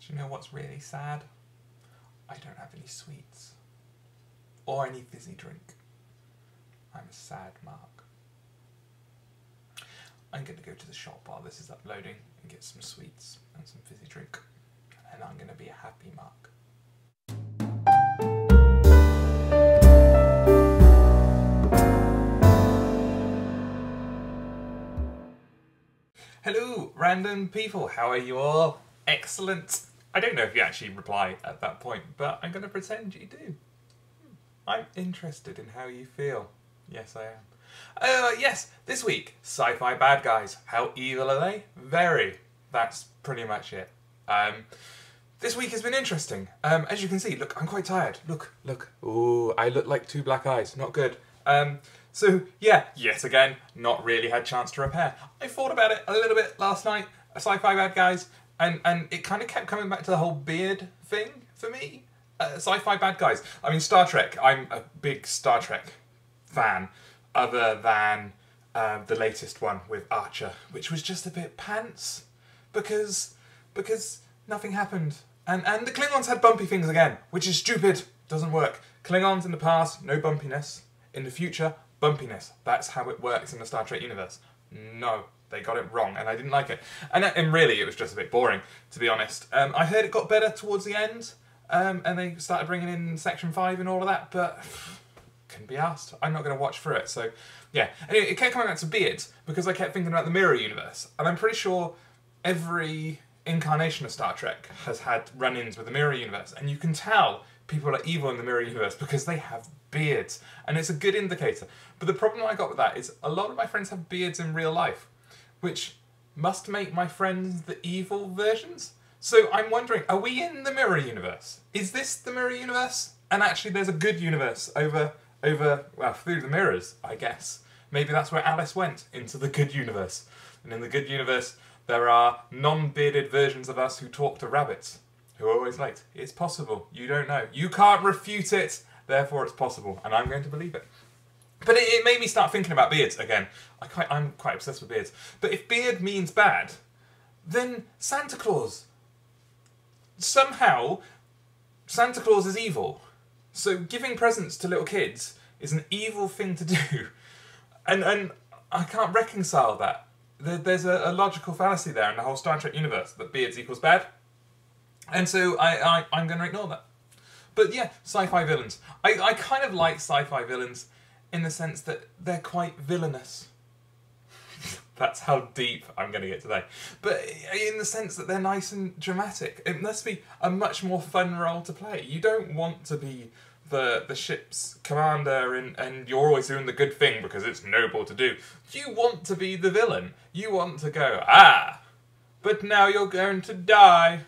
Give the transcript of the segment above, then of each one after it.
Do you know what's really sad? I don't have any sweets. Or any fizzy drink. I'm a sad Mark. I'm going to go to the shop while this is uploading and get some sweets and some fizzy drink. And I'm going to be a happy Mark. Hello, random people. How are you all? Excellent. I don't know if you actually reply at that point, but I'm going to pretend you do. I'm interested in how you feel. Yes, I am. Yes, this week, sci-fi bad guys. How evil are they? Very. That's pretty much it. This week has been interesting. As you can see, look, I'm quite tired. Look. Ooh, I look like two black eyes. Not good. So, yeah, yet again, not really had a chance to repair. I thought about it a little bit last night, sci-fi bad guys, and it kind of kept coming back to the whole beard thing for me. Sci-fi bad guys. I mean, Star Trek. I'm a big Star Trek fan, other than the latest one with Archer, which was just a bit pants, because nothing happened. And the Klingons had bumpy things again, which is stupid. Doesn't work. Klingons in the past, no bumpiness. In the future, bumpiness. That's how it works in the Star Trek universe. No, they got it wrong, and I didn't like it. And really, it was just a bit boring, to be honest. I heard it got better towards the end, and they started bringing in Section 5 and all of that, but couldn't be asked. I'm not going to watch through it, so yeah. Anyway, it kept coming back to beards, because I kept thinking about the Mirror Universe, and I'm pretty sure every incarnation of Star Trek has had run-ins with the Mirror Universe, and you can tell people are evil in the Mirror Universe because they have beards, and it's a good indicator. But the problem I got with that is a lot of my friends have beards in real life, which must make my friends the evil versions. So I'm wondering, are we in the Mirror Universe? Is this the Mirror Universe? And actually there's a good universe over well, through the mirrors, I guess. Maybe that's where Alice went, into the good universe. And in the good universe, there are non-bearded versions of us who talk to rabbits, who are always late. It's possible. You don't know. You can't refute it. Therefore, it's possible, and I'm going to believe it. But it made me start thinking about beards again. I'm quite obsessed with beards. But if beard means bad, then Santa Claus. Somehow, Santa Claus is evil. So giving presents to little kids is an evil thing to do. And I can't reconcile that. There's a logical fallacy there in the whole Star Trek universe, that beards equals bad. And so I'm going to ignore that. But yeah, sci-fi villains. I kind of like sci-fi villains in the sense that they're quite villainous. That's how deep I'm going to get today. But in the sense that they're nice and dramatic. It must be a much more fun role to play. You don't want to be the ship's commander and you're always doing the good thing because it's noble to do. You want to be the villain. You want to go, but now you're going to die.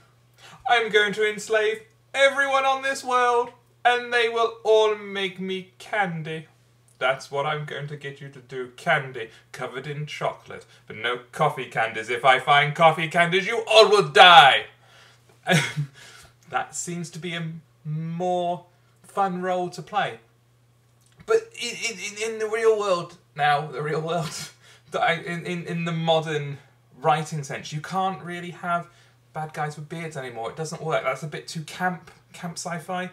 I'm going to enslave everyone on this world, and they will all make me candy. That's what I'm going to get you to do. Candy, covered in chocolate. But no coffee candies. If I find coffee candies, you all will die. That seems to be a more fun role to play. But in the real world now, the real world, in the modern writing sense, you can't really have bad guys with beards anymore. It doesn't work. That's a bit too camp sci-fi.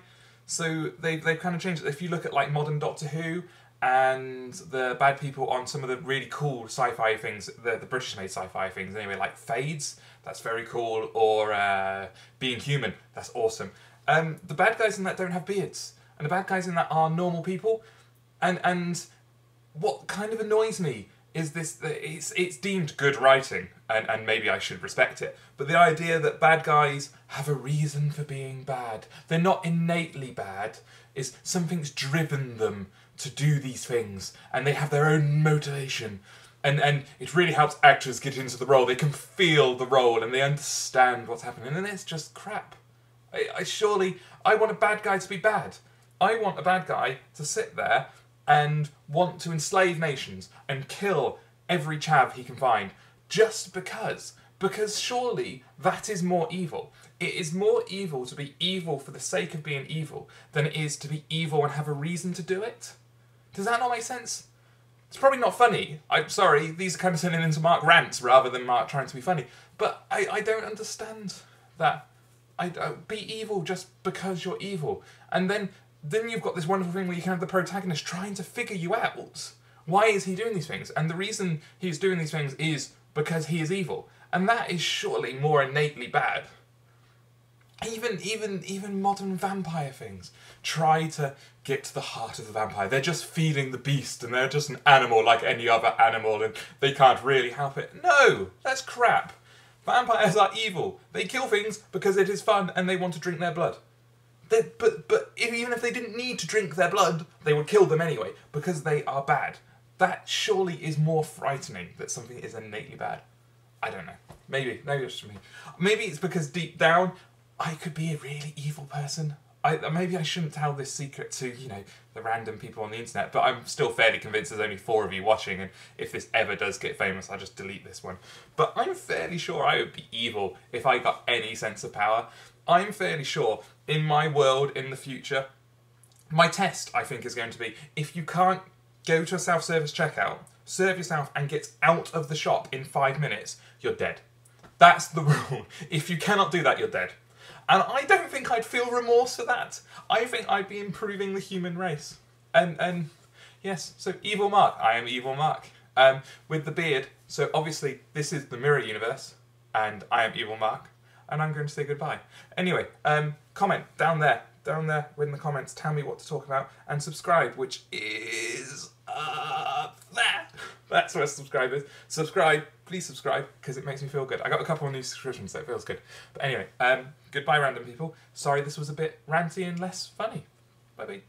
So they've kind of changed it. If you look at like modern Doctor Who and the bad people on some of the really cool sci-fi things, the British-made sci-fi things anyway, like Fades, that's very cool, or Being Human, that's awesome. The bad guys in that don't have beards, and the bad guys in that are normal people. And what kind of annoys me is this, it's deemed good writing, and maybe I should respect it, but the idea that bad guys have a reason for being bad, they're not innately bad, is something's driven them to do these things, and they have their own motivation, and it really helps actors get into the role. They can feel the role, and they understand what's happening, and it's just crap. I want a bad guy to be bad. I want a bad guy to sit there and want to enslave nations and kill every chav he can find just because. Because surely that is more evil. It is more evil to be evil for the sake of being evil than it is to be evil and have a reason to do it. Does that not make sense? It's probably not funny. I'm sorry, these are kind of turning into Mark rants rather than Mark trying to be funny. But I don't understand that. be evil just because you're evil. And then you've got this wonderful thing where you can have the protagonist trying to figure you out. Why is he doing these things? And the reason he's doing these things is because he is evil. And that is surely more innately bad. Even modern vampire things try to get to the heart of the vampire. They're just feeding the beast and they're just an animal like any other animal and they can't really help it. No, that's crap. Vampires are evil. They kill things because it is fun and they want to drink their blood. But even if they didn't need to drink their blood, they would kill them anyway because they are bad. That surely is more frightening that something is innately bad. I don't know. Maybe it's just me. Maybe it's because deep down I could be a really evil person. Maybe I shouldn't tell this secret to, the random people on the internet, but I'm still fairly convinced there's only 4 of you watching, and if this ever does get famous, I'll just delete this one. But I'm fairly sure I would be evil if I got any sense of power. I'm fairly sure in my world in the future, my test, I think, is going to be, if you can't go to a self-service checkout, serve yourself and get out of the shop in 5 minutes, you're dead. That's the rule. If you cannot do that, you're dead. And I don't think I'd feel remorse for that. I think I'd be improving the human race. And yes, so Evil Mark. I am Evil Mark. With the beard. So obviously this is the mirror universe. And I am Evil Mark. And I'm going to say goodbye. Anyway, comment down there in the comments. Tell me what to talk about. And subscribe, which is up there. That's where subscribe is. Subscribe. Please subscribe, because it makes me feel good. I got a couple of new subscriptions, so it feels good. But anyway, goodbye random people. Sorry this was a bit ranty and less funny. Bye-bye.